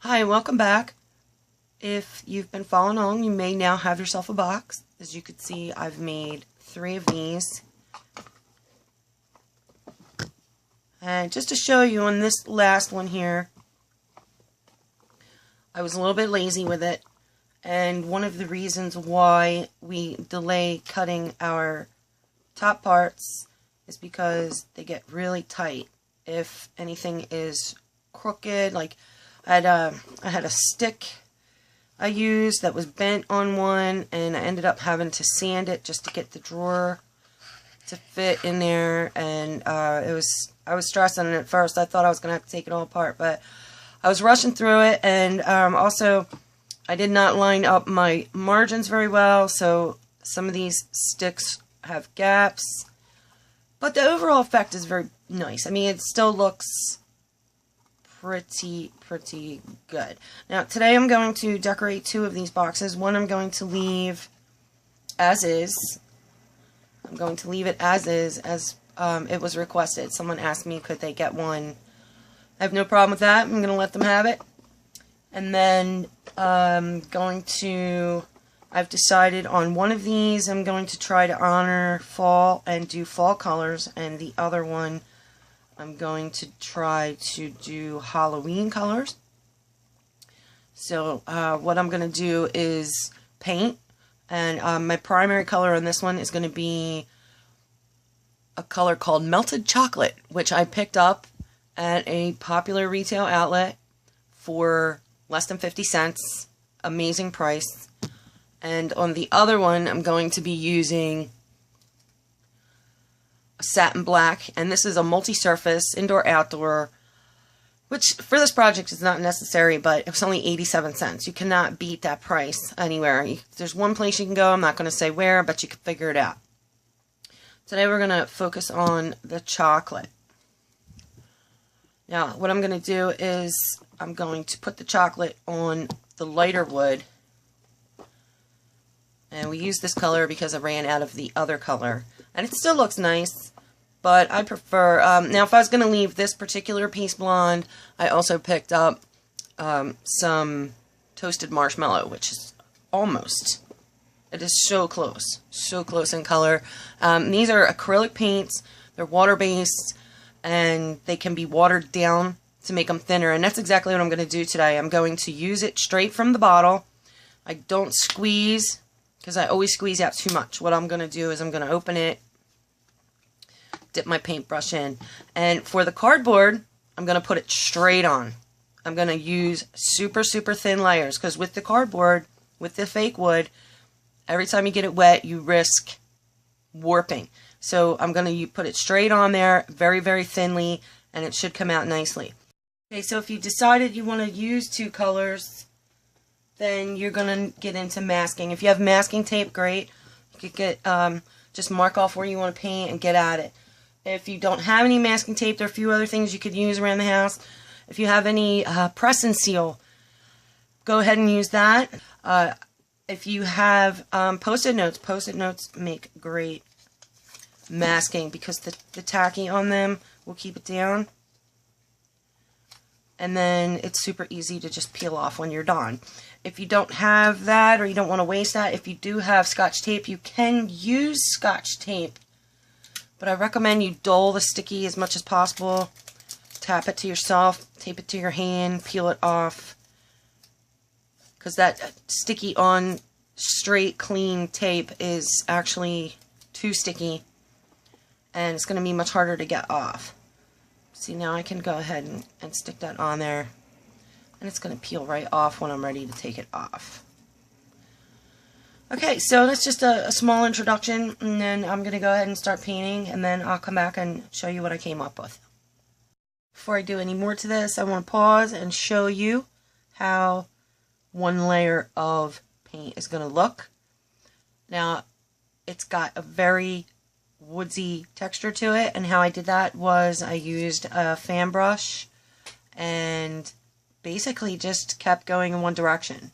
Hi, welcome back. If you've been following along, you may now have yourself a box. As you can see, I've made 3 of these. And just to show you on this last one here, I was a little bit lazy with it. And one of the reasons why we delay cutting our top parts is because they get really tight. If anything is crooked, like I had a stick I used that was bent on one, and I ended up having to sand it just to get the drawer to fit in there, and I was stressing at first. I thought I was going to have to take it all apart, but I was rushing through it, and also I did not line up my margins very well, so some of these sticks have gaps, but the overall effect is very nice. I mean, it still looks pretty good. Now, today I'm going to decorate 2 of these boxes. One I'm going to leave as is. I'm going to leave it as is, as it was requested. Someone asked me could they get one. I have no problem with that. I'm going to let them have it. And then I've decided on one of these I'm going to try to honor fall and do fall colors, and the other one I'm going to try to do Halloween colors. So what I'm going to do is paint, and my primary color on this one is going to be a color called Melted Chocolate, which I picked up at a popular retail outlet for less than 50 cents. Amazing price. And on the other one, I'm going to be using Satin Black, and this is a multi-surface indoor-outdoor, which for this project is not necessary, but it was only 87 cents. You cannot beat that price anywhere. There's one place you can go, I'm not going to say where, but you can figure it out. Today we're going to focus on the chocolate. Now, what I'm going to do is I'm going to put the chocolate on the lighter wood, and we use this color because I ran out of the other color. And it still looks nice, but I prefer, now if I was going to leave this particular piece blonde, I also picked up some toasted marshmallow, which is almost, it is so close in color. These are acrylic paints, they're water-based, and they can be watered down to make them thinner, and that's exactly what I'm going to do today. I'm going to use it straight from the bottle. I don't squeeze, because I always squeeze out too much. What I'm going to do is I'm going to open it, dip my paintbrush in, and for the cardboard, I'm going to put it straight on. I'm going to use super thin layers, because with the cardboard, with the fake wood, every time you get it wet, you risk warping. So I'm going to put it straight on there, very thinly, and it should come out nicely. Okay, so if you decided you want to use 2 colors, then you're going to get into masking. If you have masking tape, great. You could get, just mark off where you want to paint and get at it. If you don't have any masking tape, there are a few other things you could use around the house. If you have any press and seal, go ahead and use that. If you have post-it notes make great masking because the tacky on them will keep it down. And then it's super easy to just peel off when you're done. If you don't have that, or you don't want to waste that, if you do have Scotch tape, you can use Scotch tape. But I recommend you dull the sticky as much as possible. Tap it to yourself, tape it to your hand, peel it off. Because that sticky on straight, clean tape is actually too sticky. And it's going to be much harder to get off. See, now I can go ahead and stick that on there, and it's going to peel right off when I'm ready to take it off. Okay, so that's just a small introduction, and then I'm going to go ahead and start painting, and then I'll come back and show you what I came up with. Before I do any more to this, I want to pause and show you how one layer of paint is going to look. Now, it's got a very woodsy texture to it, and how I did that was I used a fan brush and basically just kept going in one direction.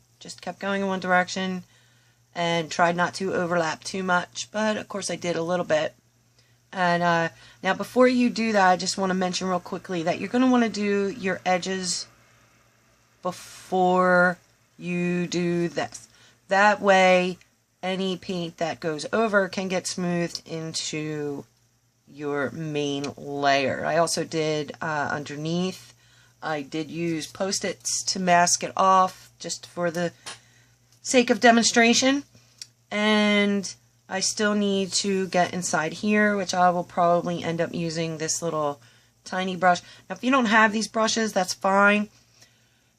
And tried not to overlap too much, but of course I did a little bit. And now before you do that, I just want to mention real quickly that you're going to want to do your edges before you do this. That way, any paint that goes over can get smoothed into your main layer. I also did underneath. I did use Post-its to mask it off just for the sake of demonstration. And I still need to get inside here, which I will probably end up using this little tiny brush. Now, if you don't have these brushes, that's fine.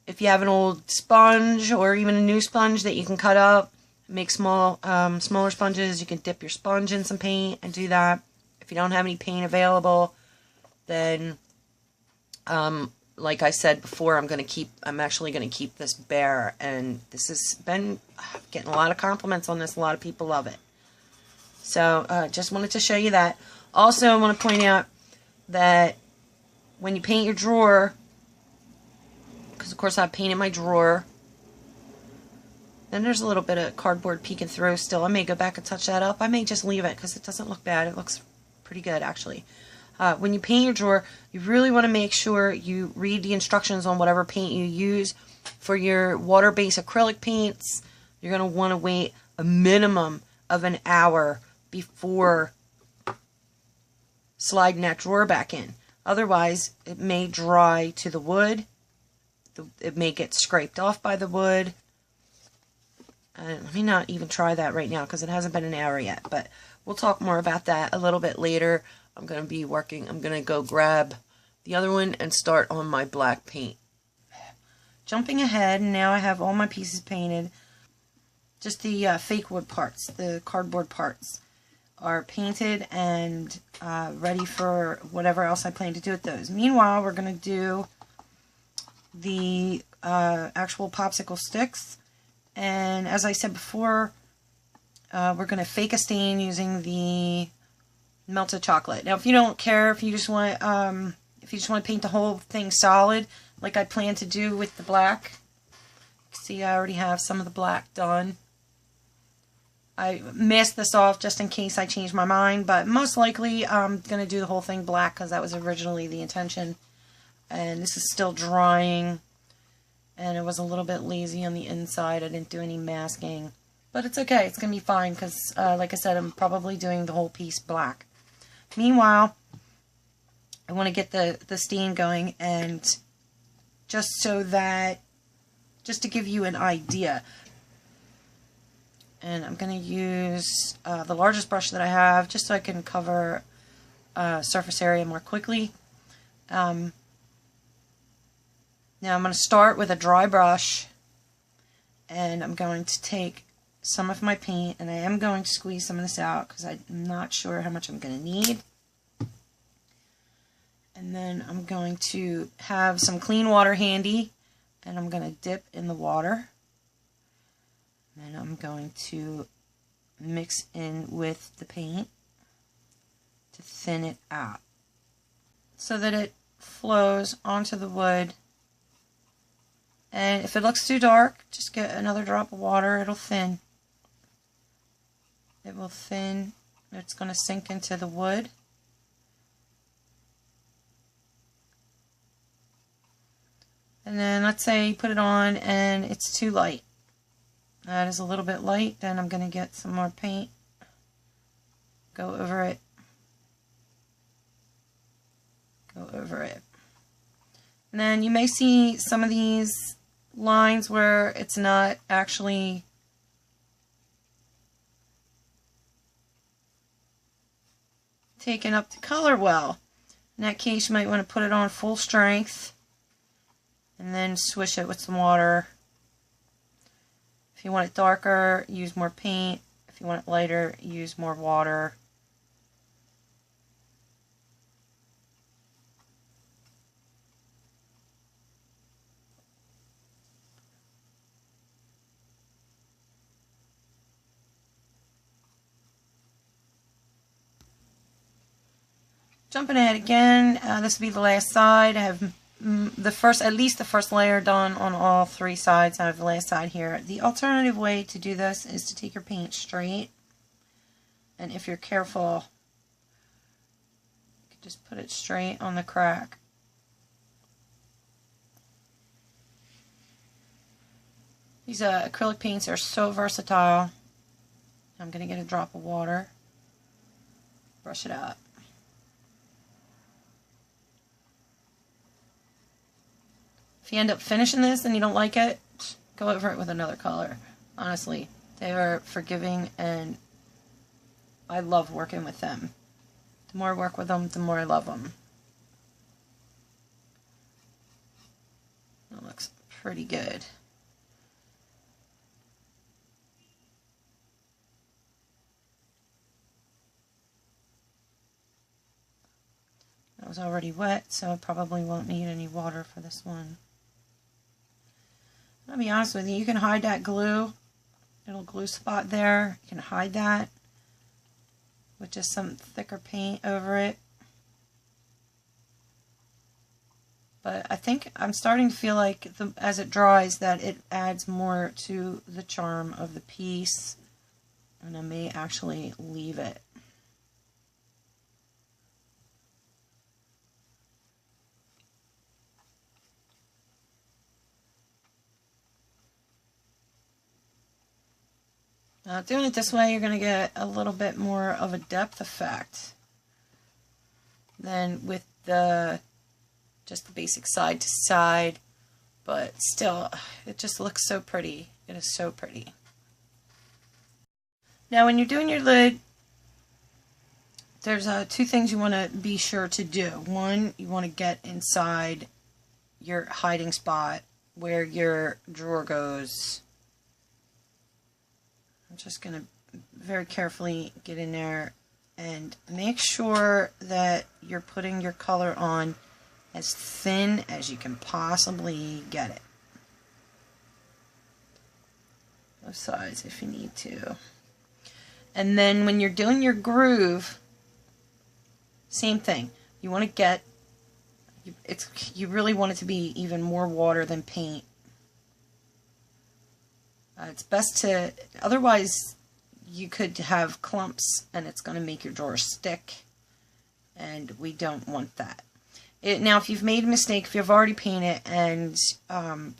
If you have an old sponge or even a new sponge that you can cut up, make smaller sponges, you can dip your sponge in some paint and do that. If you don't have any paint available, then like I said before, I'm actually gonna keep this bare, and this has been getting a lot of compliments on this. A lot of people love it. So just wanted to show you that. Also, I want to point out that when you paint your drawer, because of course I painted my drawer, then there's a little bit of cardboard peeking through still. I may go back and touch that up. I may just leave it because it doesn't look bad. It looks pretty good, actually. When you paint your drawer, you really want to make sure you read the instructions on whatever paint you use. For your water-based acrylic paints, you're going to want to wait a minimum of an hour before sliding that drawer back in. Otherwise, it may dry to the wood. It may get scraped off by the wood. Let me not even try that right now because it hasn't been an hour yet. But we'll talk more about that a little bit later. I'm going to go grab the other one and start on my black paint. Jumping ahead, now I have all my pieces painted. Just the fake wood parts, the cardboard parts, are painted and ready for whatever else I plan to do with those. Meanwhile, we're going to do the actual popsicle sticks. And as I said before, we're going to fake a stain using the melted chocolate. Now, if you don't care, if you just want to paint the whole thing solid, like I plan to do with the black. See, I already have some of the black done. I masked this off just in case I change my mind, but most likely I'm going to do the whole thing black because that was originally the intention. And this is still drying, and it was a little bit lazy on the inside. I didn't do any masking, but it's okay. It's going to be fine because, like I said, I'm probably doing the whole piece black. Meanwhile, I want to get the stain going, and just to give you an idea. And I'm going to use the largest brush that I have just so I can cover surface area more quickly. Now I'm going to start with a dry brush, and I'm going to take some of my paint, and I am going to squeeze some of this out because I'm not sure how much I'm going to need. And then I'm going to have some clean water handy, and I'm going to dip in the water. And I'm going to mix in with the paint to thin it out so that it flows onto the wood. And if it looks too dark, just get another drop of water. It'll thin. It will thin. It's going to sink into the wood. And then let's say you put it on and it's too light. That is a little bit light. Then I'm going to get some more paint. Go over it. Go over it. And then you may see some of these lines where it's not actually taken up the color well. In that case, you might want to put it on full strength and then swish it with some water. If you want it darker, use more paint. If you want it lighter, use more water. Jumping ahead again, this will be the last side. I have at least the first layer done on all three sides. I have the last side here. The alternative way to do this is to take your paint straight, and if you're careful, you can just put it straight on the crack. These acrylic paints are so versatile. I'm going to get a drop of water, brush it out. If you end up finishing this and you don't like it, go over it with another color. Honestly, they are forgiving and I love working with them. The more I work with them, the more I love them. That looks pretty good. That was already wet, so I probably won't need any water for this one. I'll be honest with you, you can hide that glue, little glue spot there. You can hide that with just some thicker paint over it. But I think I'm starting to feel like as it dries that it adds more to the charm of the piece, and I may actually leave it. Doing it this way, you're going to get a little bit more of a depth effect than with just the basic side to side, but still, it just looks so pretty. It is so pretty. Now, when you're doing your lid, there's two things you want to be sure to do. One, you want to get inside your hiding spot where your drawer goes. I'm just going to very carefully get in there and make sure that you're putting your color on as thin as you can possibly get it. Both sides if you need to. And then when you're doing your groove, same thing. You want to get, you really want it to be even more water than paint. It's best to, otherwise you could have clumps and it's going to make your drawer stick, and we don't want that. Now, if you've made a mistake, if you've already painted and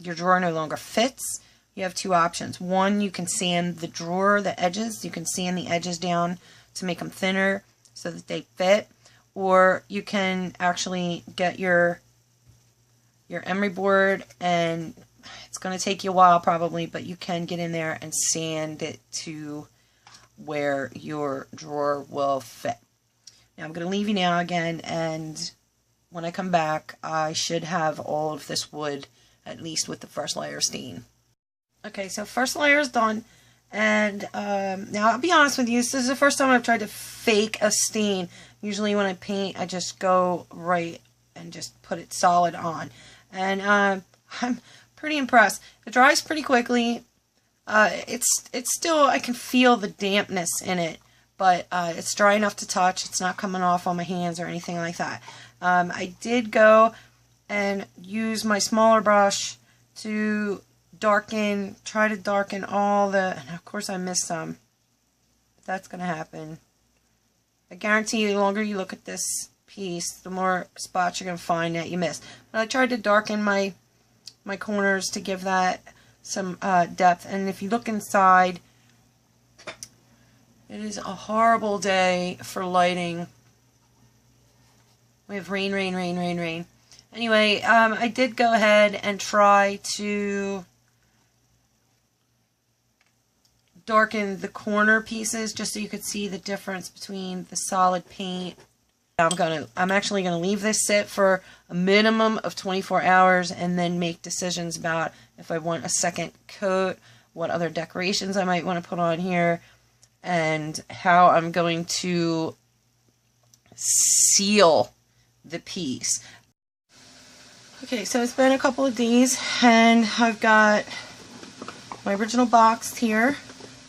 your drawer no longer fits, you have two options. One, you can sand the drawer, the edges. You can sand the edges down to make them thinner so that they fit. Or you can actually get your emery board, and it's going to take you a while probably, but you can get in there and sand it to where your drawer will fit. Now I'm going to leave you now again, and when I come back I should have all of this wood, at least with the first layer stain. Okay, so first layer is done, and now I'll be honest with you, this is the first time I've tried to fake a stain. Usually when I paint I just go right and just put it solid on, and I'm pretty impressed. It dries pretty quickly. It's still, I can feel the dampness in it, but it's dry enough to touch. It's not coming off on my hands or anything like that. I did go and use my smaller brush to try to darken all the, and of course I missed some. That's going to happen. I guarantee you, the longer you look at this piece, the more spots you're going to find that you missed. But I tried to darken my corners to give that some depth, and if you look inside, it is a horrible day for lighting. We have rain, rain, rain, rain, rain. Anyway, I did go ahead and try to darken the corner pieces just so you could see the difference between the solid paint. I'm actually gonna leave this sit for a minimum of 24 hours and then make decisions about if I want a second coat, what other decorations I might want to put on here, and how I'm going to seal the piece. Okay, so it's been a couple of days and I've got my original box here.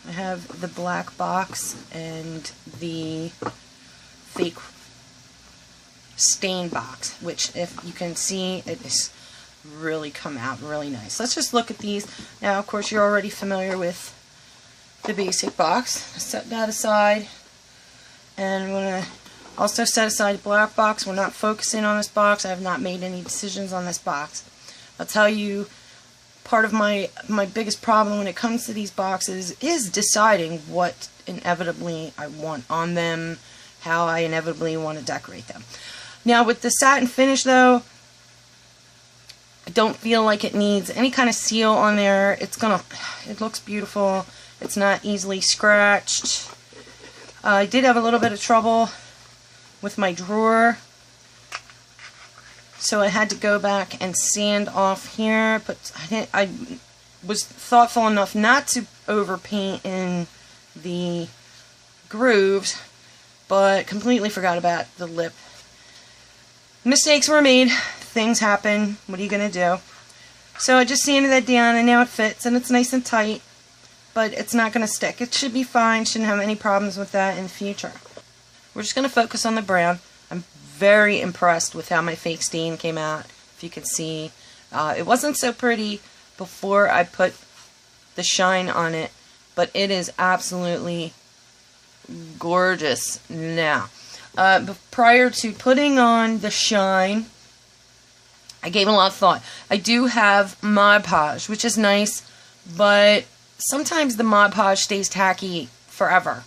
I have the black box and the fake stain box, which, if you can see, it has really come out really nice. Let's just look at these. Now, of course, you're already familiar with the basic box. Set that aside, and I'm going to also set aside the black box. We're not focusing on this box. I have not made any decisions on this box. I'll tell you part of my biggest problem when it comes to these boxes is deciding what inevitably I want on them, how I inevitably want to decorate them. Now with the satin finish though, I don't feel like it needs any kind of seal on there. It looks beautiful. It's not easily scratched. I did have a little bit of trouble with my drawer, so I had to go back and sand off here, but I was thoughtful enough not to overpaint in the grooves, but completely forgot about the lip. Mistakes were made. Things happen. What are you going to do? So I just sanded that down, and now it fits, and it's nice and tight, but it's not going to stick. It should be fine. Shouldn't have any problems with that in the future. We're just going to focus on the brown. I'm very impressed with how my fake stain came out. If you can see, it wasn't so pretty before I put the shine on it, but it is absolutely gorgeous now. But prior to putting on the shine, I gave a lot of thought. I do have Mod Podge, which is nice, but sometimes the Mod Podge stays tacky forever,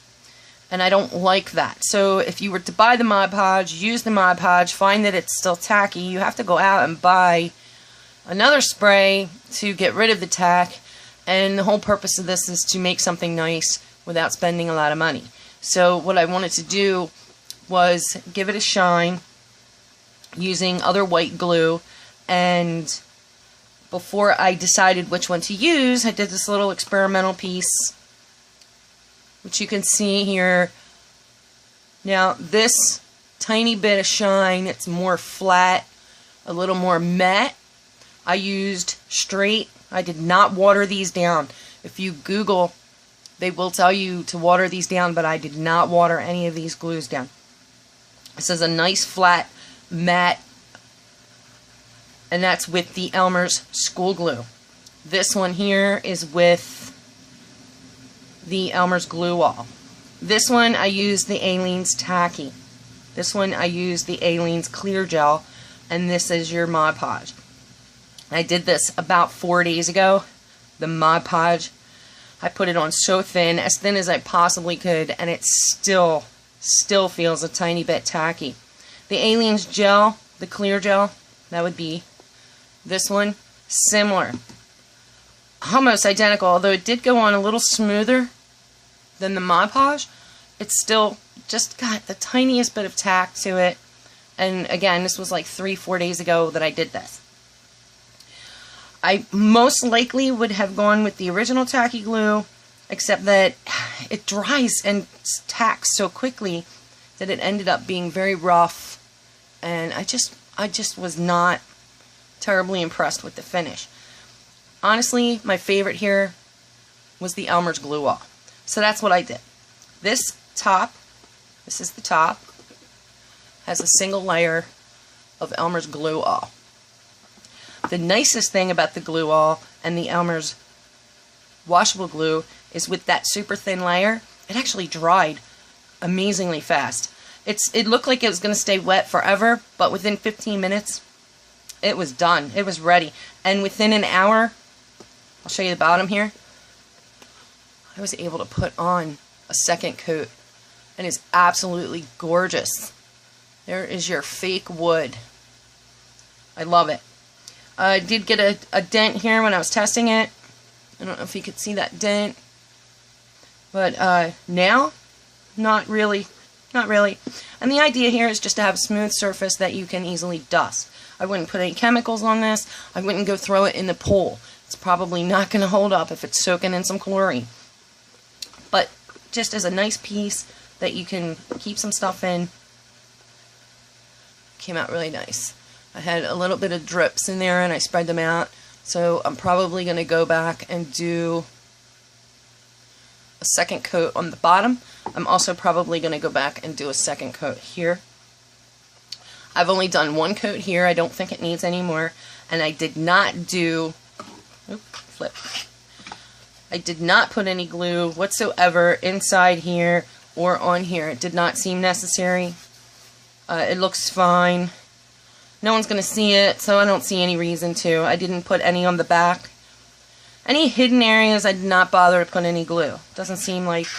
and I don't like that. So if you were to buy the Mod Podge, use the Mod Podge, find that it's still tacky, you have to go out and buy another spray to get rid of the tack, and the whole purpose of this is to make something nice without spending a lot of money. So what I wanted to do was give it a shine using other white glue, and before I decided which one to use, I did this little experimental piece, which you can see here. Now this tiny bit of shine, it's more flat, a little more matte. I used straight. I did not water these down. If you Google, they will tell you to water these down, but I did not water any of these glues down. This is a nice flat matte, and that's with the Elmer's school glue. This one here is with the Elmer's glue wall. This one I used the Alene's Tacky. This one I used the Alene's clear gel, and this is your Mod Podge. I did this about 4 days ago. The Mod Podge, I put it on so thin, as thin as I possibly could, and it still feels a tiny bit tacky. The Alene's gel, the clear gel, that would be this one, similar. Almost identical, although it did go on a little smoother than the Mod Podge. It's still just got the tiniest bit of tack to it. And again, this was like 3-4 days ago that I did this. I most likely would have gone with the original tacky glue, except that it dries and tacks so quickly that it ended up being very rough, and I just was not terribly impressed with the finish. Honestly, my favorite here was the Elmer's glue wall. So that's what I did. This is the top, has a single layer of Elmer's glue wall. The nicest thing about the glue wall and the Elmer's washable glue is with that super thin layer, it actually dried amazingly fast. It looked like it was going to stay wet forever, but within 15 minutes, it was done. It was ready. And within an hour, I'll show you the bottom here, I was able to put on a second coat, and it's absolutely gorgeous. There is your fake wood. I love it. I did get a dent here when I was testing it. I don't know if you could see that dent. But now, not really. Not really. And the idea here is just to have a smooth surface that you can easily dust. I wouldn't put any chemicals on this. I wouldn't go throw it in the pool. It's probably not going to hold up if it's soaking in some chlorine. But just as a nice piece that you can keep some stuff in, came out really nice. I had a little bit of drips in there and I spread them out. So I'm probably going to go back and do a second coat on the bottom. I'm also probably going to go back and do a second coat here. I've only done one coat here. I don't think it needs any more. And I did not do, I did not put any glue whatsoever inside here or on here. It did not seem necessary. It looks fine. No one's going to see it, so I don't see any reason to. I didn't put any on the back Any hidden areas, I did not bother to put any glue. Doesn't seem like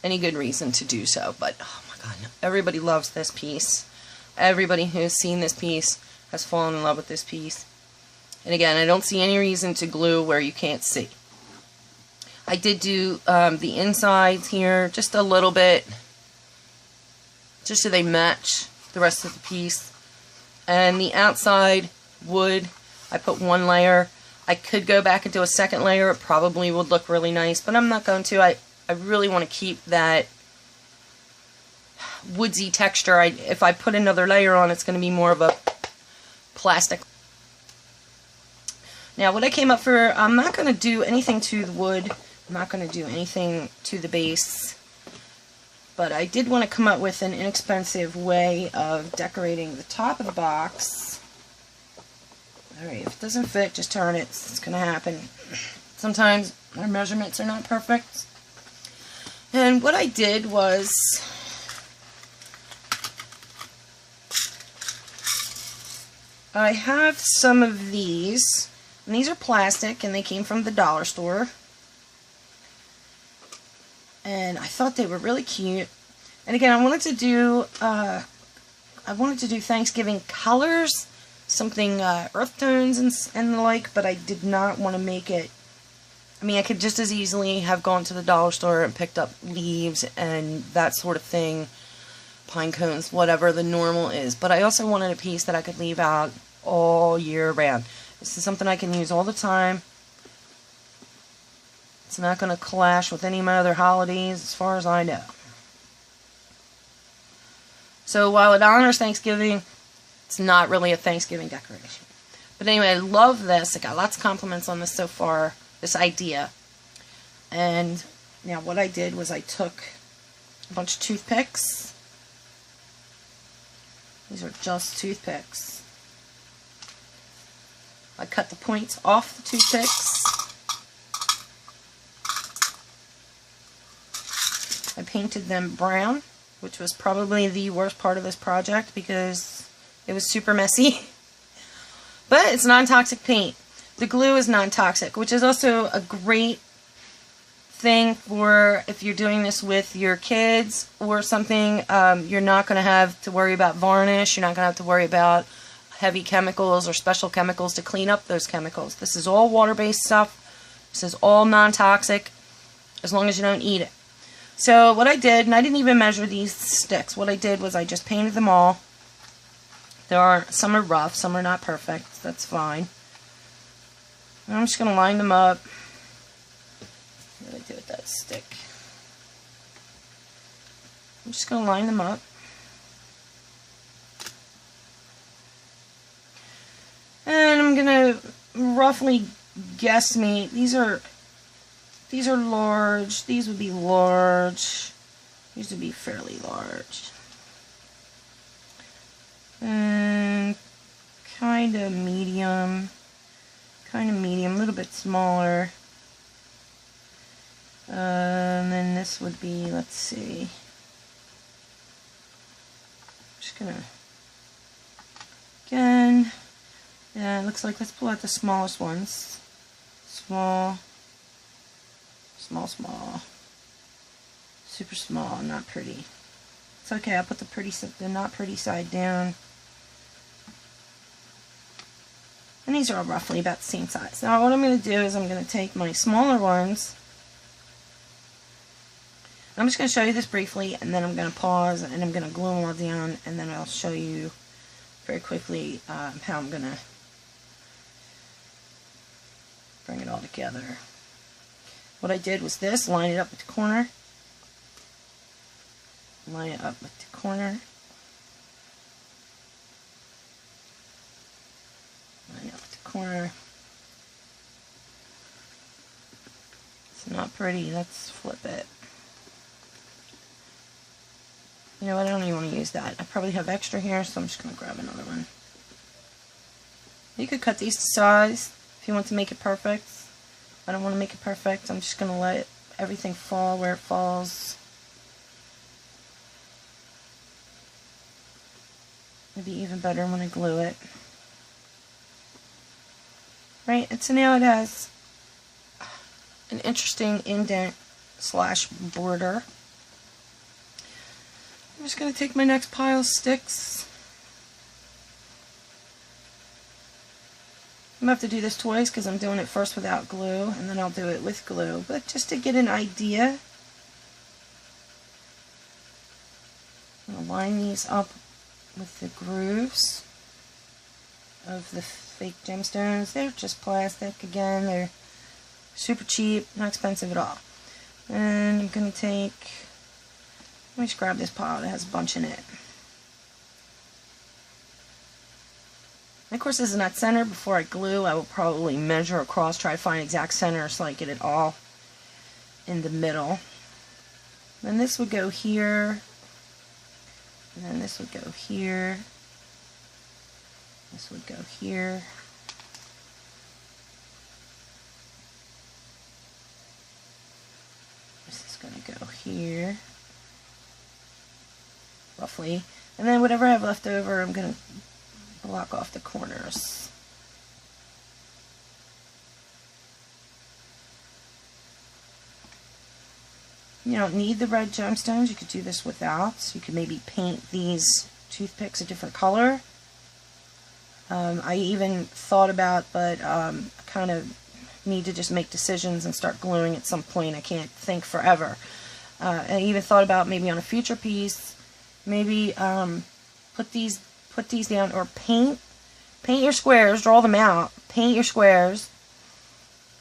any good reason to do so, but oh my god, everybody loves this piece. Everybody who has seen this piece has fallen in love with this piece. And again, I don't see any reason to glue where you can't see. I did do the insides here just a little bit, just so they match the rest of the piece. And the outside wood, I put one layer. I could go back and do a second layer. It probably would look really nice, but I'm not going to. I really want to keep that woodsy texture. If I put another layer on, it's going to be more of a plastic. Now, what I came up for, I'm not going to do anything to the wood. I'm not going to do anything to the base. But I did want to come up with an inexpensive way of decorating the top of the box. Alright, if it doesn't fit, just turn it. It's going to happen. Sometimes our measurements are not perfect. And what I did was I have some of these, and these are plastic, and they came from the dollar store. And I thought they were really cute. And again, I wanted to do Thanksgiving colors, something earth tones and the like, but I did not want to make it. I mean, I could just as easily have gone to the dollar store and picked up leaves and that sort of thing, pine cones, whatever the normal is. But I also wanted a piece that I could leave out all year round. This is something I can use all the time. It's not going to clash with any of my other holidays as far as I know. So while it honors Thanksgiving, it's not really a Thanksgiving decoration. But anyway, I love this. I got lots of compliments on this so far, this idea. And now what I did was I took a bunch of toothpicks. These are just toothpicks. I cut the points off the toothpicks. I painted them brown, which was probably the worst part of this project because it was super messy. But it's non-toxic paint. The glue is non-toxic, which is also a great thing for if you're doing this with your kids or something. You're not going to have to worry about varnish. You're not going to have to worry about heavy chemicals or special chemicals to clean up those chemicals. This is all water-based stuff. This is all non-toxic as long as you don't eat it. So what I did, and I didn't even measure these sticks, what I did was I just painted them all. Some are rough, some are not perfect. That's fine. And I'm just going to line them up. What did I do with that stick? I'm just going to line them up. And I'm going to roughly guesstimate. These are large. These would be large. These would be fairly large. And kind of medium. A little bit smaller. And then this would be, let's see. Just gonna, again, yeah, it looks like, let's pull out the smallest ones. Small. Super small, not pretty. It's okay, I'll put the not pretty side down. And these are all roughly about the same size. Now what I'm going to do is I'm going to take my smaller ones. I'm just going to show you this briefly, and then I'm going to pause, and I'm going to glue them all down, and then I'll show you very quickly how I'm going to bring it all together. What I did was this, line it up with the corner, line it up with the corner, line it up with the corner. It's not pretty, let's flip it. You know what, I don't even want to use that. I probably have extra here, so I'm just going to grab another one. You could cut these to size if you want to make it perfect. I don't want to make it perfect. I'm just going to let everything fall where it falls. It'll be even better when I glue it. Right, and so now it has an interesting indent slash border. I'm just going to take my next pile of sticks. I'm going to have to do this twice because I'm doing it first without glue, and then I'll do it with glue. But just to get an idea, I'm going to line these up with the grooves of the fake gemstones. They're just plastic. Again, they're super cheap, not expensive at all. And I'm going to take, let me just grab this pile that has a bunch in it. And of course, this is not center. Before I glue, I will probably measure across, try to find exact center so I get it all in the middle. Then this would go here, and then this would go here, this would go here. This is going to go here, roughly. And then whatever I have left over, I'm going to block off the corners. You don't need the red gemstones. You could do this without. So you could maybe paint these toothpicks a different color. I even thought about, but I kind of need to just make decisions and start gluing at some point. I can't think forever. I even thought about maybe on a future piece, maybe put these down, or paint your squares, draw them out, paint your squares,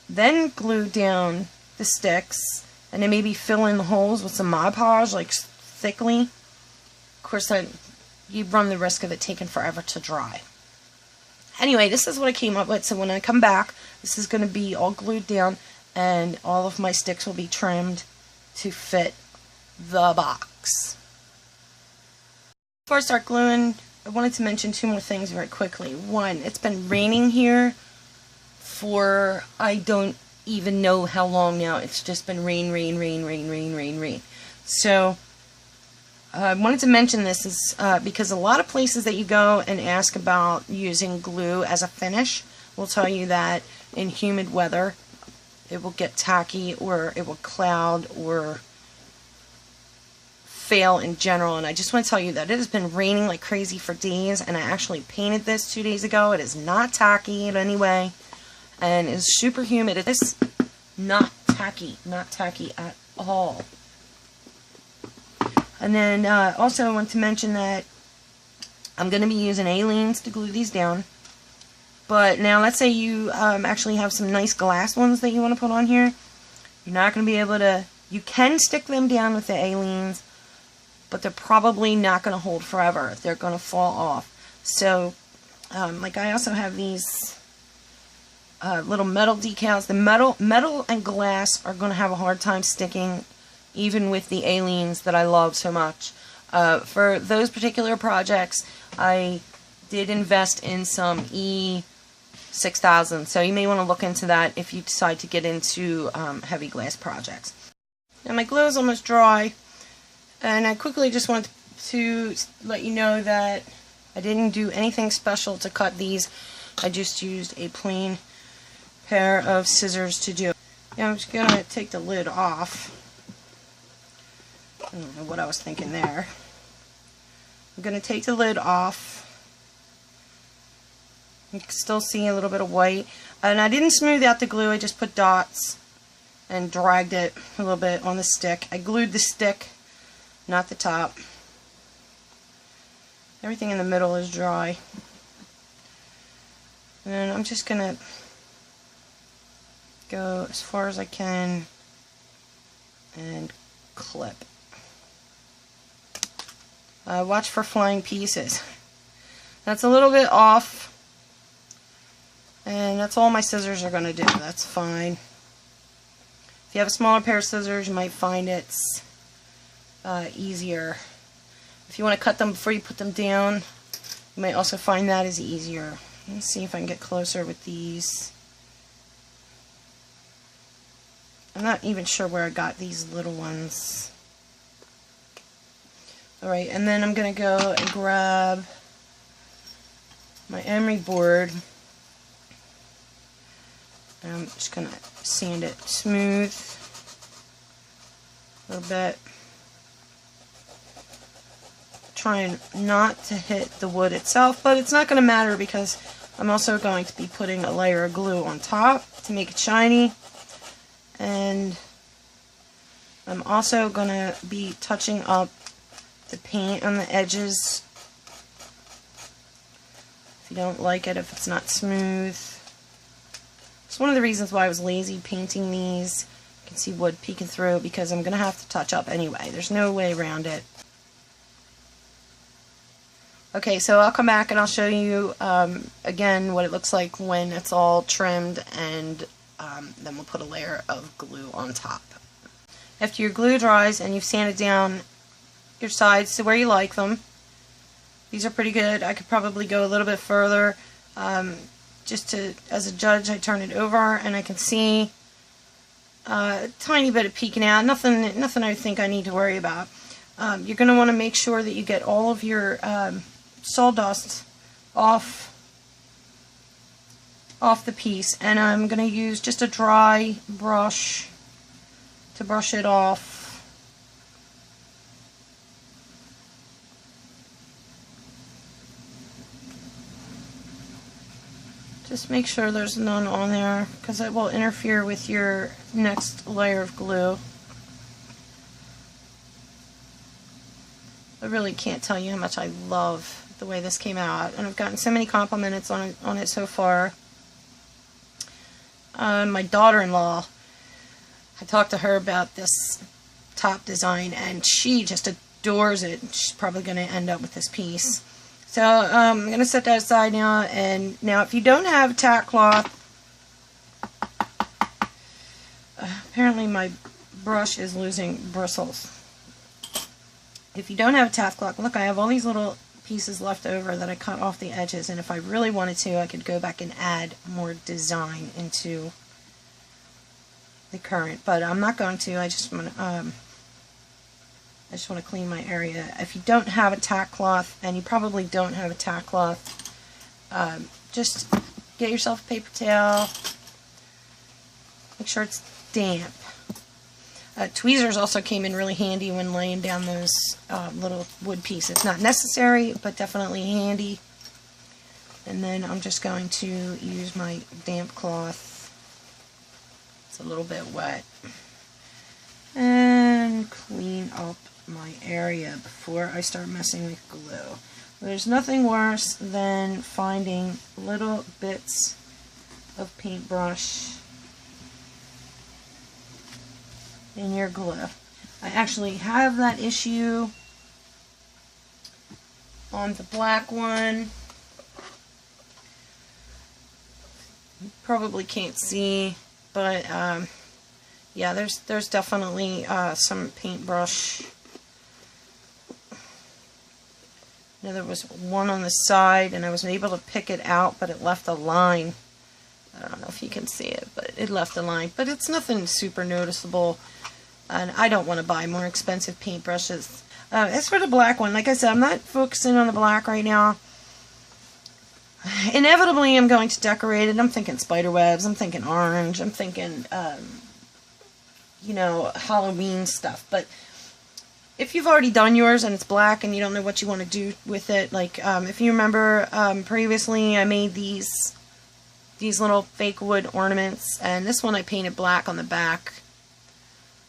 then glue down the sticks, and then maybe fill in the holes with some Mod Podge, like thickly. Of course, you run the risk of it taking forever to dry. Anyway, this is what I came up with. So when I come back, this is going to be all glued down, and all of my sticks will be trimmed to fit the box. Before I start gluing, I wanted to mention two more things very quickly. One, it's been raining here for I don't even know how long now. It's just been rain. So I wanted to mention this is because a lot of places that you go and ask about using glue as a finish will tell you that in humid weather it will get tacky, or it will cloud, or fail in general. And I just want to tell you that it has been raining like crazy for days, and I actually painted this 2 days ago. It is not tacky in any way, and it's super humid. It is not tacky at all. And then also I want to mention that I'm going to be using Alenes to glue these down. But now let's say you actually have some nice glass ones that you want to put on here. You're not going to be able to, you can stick them down with the Alenes, but they're probably not going to hold forever. They're going to fall off. So, like I also have these little metal decals. The metal and glass are going to have a hard time sticking, even with the Alenes that I love so much. For those particular projects, I did invest in some E6000, so you may want to look into that if you decide to get into heavy glass projects. Now my glue is almost dry, and I quickly just want to let you know that I didn't do anything special to cut these. I just used a plain pair of scissors to do it. Now I'm just going to take the lid off. I don't know what I was thinking there. I'm going to take the lid off. You can still see a little bit of white. And I didn't smooth out the glue, I just put dots and dragged it a little bit on the stick. I glued the stick, not the top. Everything in the middle is dry. And I'm just going to go as far as I can and clip. Watch for flying pieces. That's a little bit off, and that's all my scissors are going to do. That's fine. If you have a smaller pair of scissors, you might find it's easier. If you want to cut them before you put them down, you might also find that is easier. Let me see if I can get closer with these. I'm not even sure where I got these little ones. Alright, and then I'm going to go and grab my emery board. And I'm just going to sand it smooth a little bit. Trying not to hit the wood itself, but it's not going to matter because I'm also going to be putting a layer of glue on top to make it shiny. And I'm also going to be touching up the paint on the edges. If you don't like it, if it's not smooth. It's one of the reasons why I was lazy painting these. You can see wood peeking through because I'm going to have to touch up anyway. There's no way around it. Okay, so I'll come back and I'll show you again what it looks like when it's all trimmed, and then we'll put a layer of glue on top. After your glue dries and you've sanded down your sides to where you like them, these are pretty good. I could probably go a little bit further. Just to, as a judge, I turn it over and I can see a tiny bit of peeking out. Nothing I think I need to worry about. You're going to want to make sure that you get all of your sawdust off the piece, and I'm going to use just a dry brush to brush it off. Just make sure there's none on there because it will interfere with your next layer of glue. I really can't tell you how much I love the way this came out, and I've gotten so many compliments on it so far. My daughter-in-law, I talked to her about this top design, and she just adores it. She's probably going to end up with this piece. So I'm going to set that aside now. And now, if you don't have tack cloth, apparently my brush is losing bristles. If you don't have a tack cloth, look, I have all these little pieces left over that I cut off the edges, and if I really wanted to, I could go back and add more design into the current, but I'm not going to. I just want to clean my area. If you don't have a tack cloth, and you probably don't have a tack cloth, just get yourself a paper towel. Make sure it's damp. Tweezers also came in really handy when laying down those little wood pieces. Not necessary, but definitely handy. And then I'm just going to use my damp cloth. It's a little bit wet. And clean up my area before I start messing with glue. There's nothing worse than finding little bits of paintbrush in your glue. I actually have that issue on the black one. You probably can't see, but yeah, there's definitely some paintbrush. Now, there was one on the side, and I was able to pick it out, but it left a line. I don't know if you can see it, but it left a line. But it's nothing super noticeable, and I don't want to buy more expensive paintbrushes. As for the black one, like I said, I'm not focusing on the black right now. Inevitably, I'm going to decorate it. I'm thinking spider webs. I'm thinking orange. I'm thinking, you know, Halloween stuff. But if you've already done yours and it's black and you don't know what you want to do with it, like if you remember previously, I made these little fake wood ornaments, and this one I painted black on the back.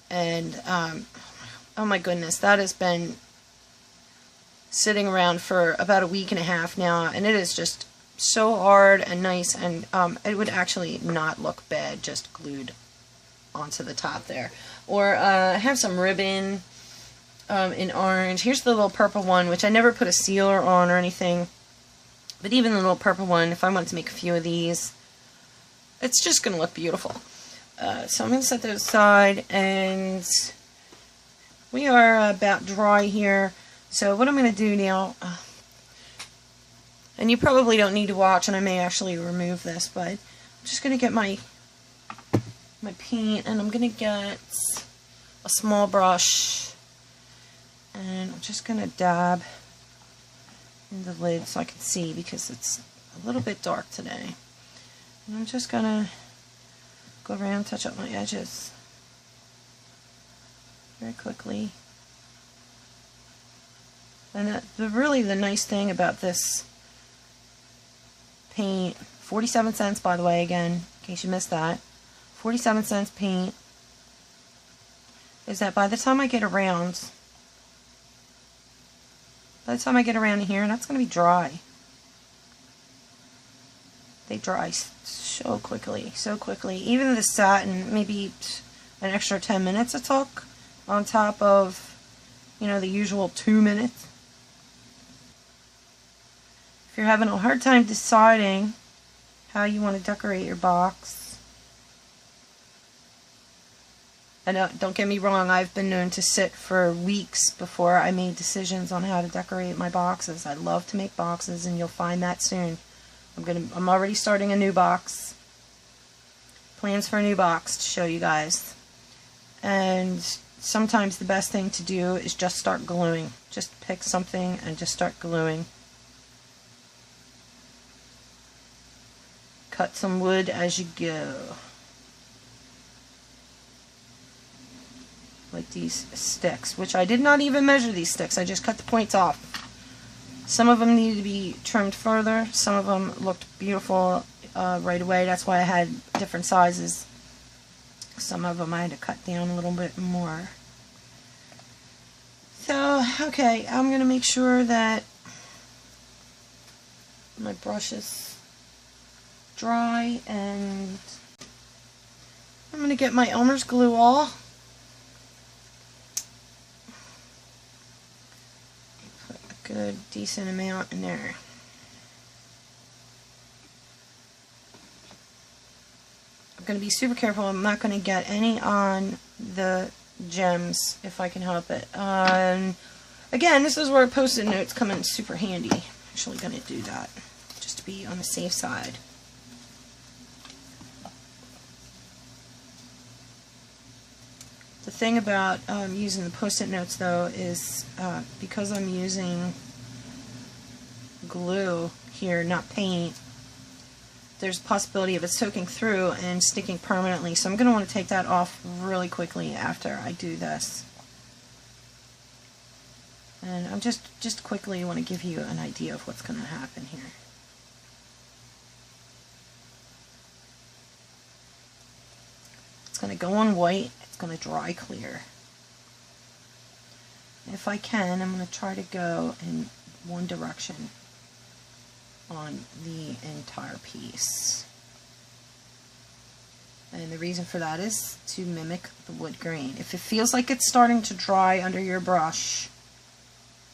And oh my goodness, that has been sitting around for about a week and a half now, and it is just so hard and nice, and it would actually not look bad just glued onto the top there. Or I have some ribbon in orange. Here's the little purple one, which I never put a sealer on or anything, but even the little purple one, if I wanted to make a few of these, it's just going to look beautiful. So I'm going to set those aside, and we are about dry here. So what I'm going to do now, and you probably don't need to watch, and I may actually remove this, but I'm just going to get my paint, and I'm going to get a small brush, and I'm just going to dab in the lid so I can see, because it's a little bit dark today. And I'm just going to go around, touch up my edges very quickly. And really the nice thing about this paint, 47 cents by the way, again, in case you missed that, 47 cents paint, is that by the time I get around here, that's going to be dry. They dry so quickly, so quickly. Even the satin, maybe an extra 10 minutes it took on top of, you know, the usual 2 minutes. If you're having a hard time deciding how you want to decorate your box, and don't get me wrong, I've been known to sit for weeks before I made decisions on how to decorate my boxes. I love to make boxes, and you'll find that soon. I'm already starting a new box. Plans for a new box to show you guys. And sometimes the best thing to do is just start gluing. Just pick something and just start gluing. Cut some wood as you go. Like these sticks, which I did not even measure these sticks. I just cut the points off. Some of them needed to be trimmed further. Some of them looked beautiful right away. That's why I had different sizes. Some of them I had to cut down a little bit more. So, okay, I'm going to make sure that my brush is dry, and I'm going to get my Elmer's glue all. Good, decent amount in there. I'm going to be super careful. I'm not going to get any on the gems if I can help it. Again, this is where Post-it notes come in super handy. I'm actually going to do that just to be on the safe side. The thing about using the Post-it notes, though, is because I'm using glue here, not paint, there's a possibility of it soaking through and sticking permanently. So I'm going to want to take that off really quickly after I do this. And I'm just quickly want to give you an idea of what's going to happen here. It's going to go on white. It's going to dry clear. If I can, I'm going to try to go in one direction on the entire piece. And the reason for that is to mimic the wood grain. If it feels like it's starting to dry under your brush,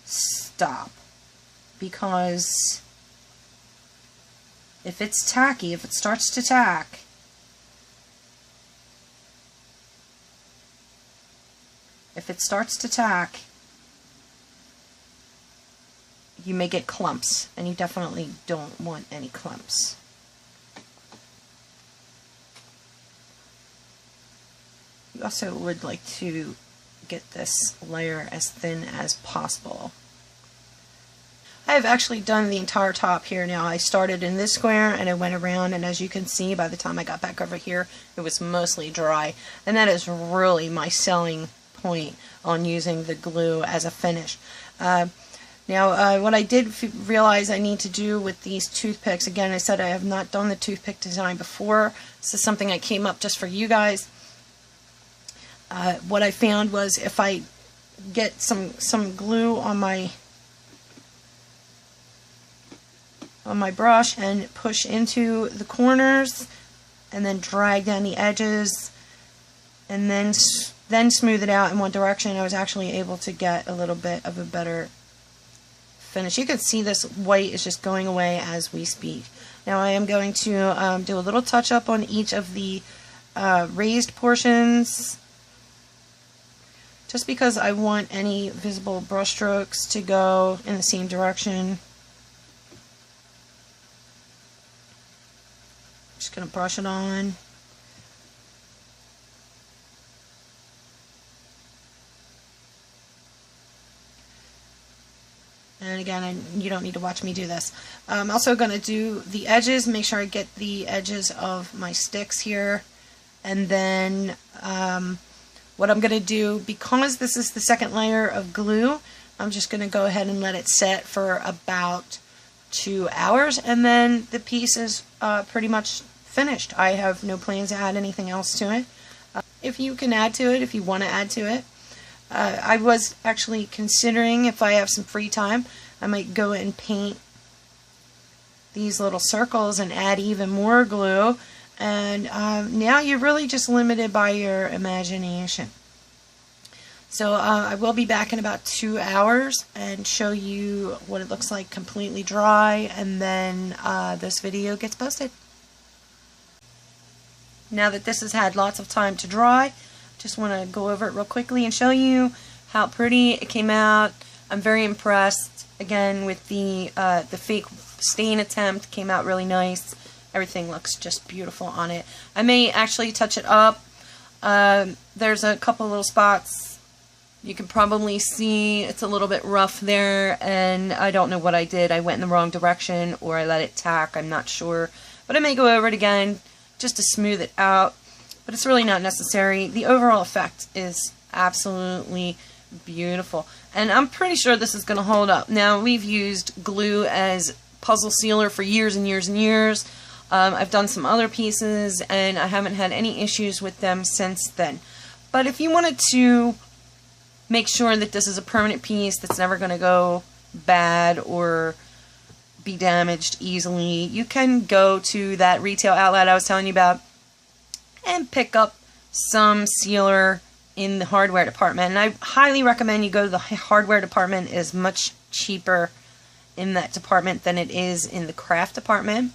stop. Because if it's tacky, if it starts to tack, you may get clumps, and you definitely don't want any clumps. You also would like to get this layer as thin as possible. I have actually done the entire top here now. I started in this square and I went around, and as you can see, by the time I got back over here, it was mostly dry. And that is really my selling point on using the glue as a finish. Now, what I did realize I need to do with these toothpicks, again, I said I have not done the toothpick design before. This is something I came up just for you guys. What I found was if I get some glue on my brush and push into the corners and then drag down the edges and then smooth it out in one direction, I was actually able to get a little bit of a better finish. You can see this white is just going away as we speak. Now I am going to do a little touch up on each of the raised portions, just because I want any visible brush strokes to go in the same direction. Just going to brush it on. And again, you don't need to watch me do this. I'm also going to do the edges, make sure I get the edges of my sticks here. And then what I'm going to do, because this is the second layer of glue, I'm just going to go ahead and let it set for about 2 hours, and then the piece is pretty much finished. I have no plans to add anything else to it. If you can add to it, if you want to add to it. I was actually considering, if I have some free time, I might go and paint these little circles and add even more glue. And now you're really just limited by your imagination. So I will be back in about 2 hours and show you what it looks like completely dry, and then this video gets posted. Now that this has had lots of time to dry, just want to go over it real quickly and show you how pretty it came out. I'm very impressed again with the fake stain attempt. Came out really nice. Everything looks just beautiful on it. I may actually touch it up. There's a couple little spots you can probably see. It's a little bit rough there, and I don't know what I did. I went in the wrong direction, or I let it tack. I'm not sure. But I may go over it again just to smooth it out. But it's really not necessary. The overall effect is absolutely beautiful. And I'm pretty sure this is going to hold up. Now, we've used glue as puzzle sealer for years and years and years. I've done some other pieces, and I haven't had any issues with them since then. But if you wanted to make sure that this is a permanent piece that's never going to go bad or be damaged easily, you can go to that retail outlet I was telling you about and pick up some sealer in the hardware department. And I highly recommend you go to the hardware department. It is much cheaper in that department than it is in the craft department.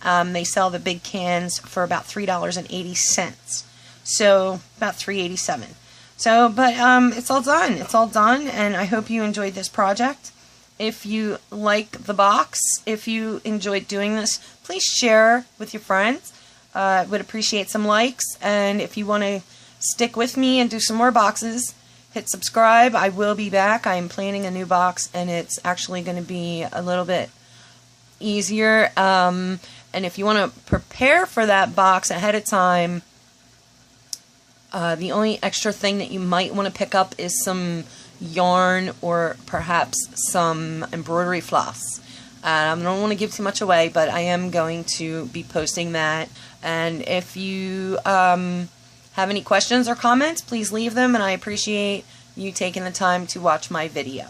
They sell the big cans for about $3.80. So about $3.87. So, but it's all done. It's all done, and I hope you enjoyed this project. If you like the box, if you enjoyed doing this, please share with your friends. Would appreciate some likes, and if you want to stick with me and do some more boxes, hit subscribe. I will be back. I am planning a new box, and it's actually going to be a little bit easier. And if you want to prepare for that box ahead of time, the only extra thing that you might want to pick up is some yarn or perhaps some embroidery floss. I don't want to give too much away, but I am going to be posting that. And if you have any questions or comments, please leave them, and I appreciate you taking the time to watch my video.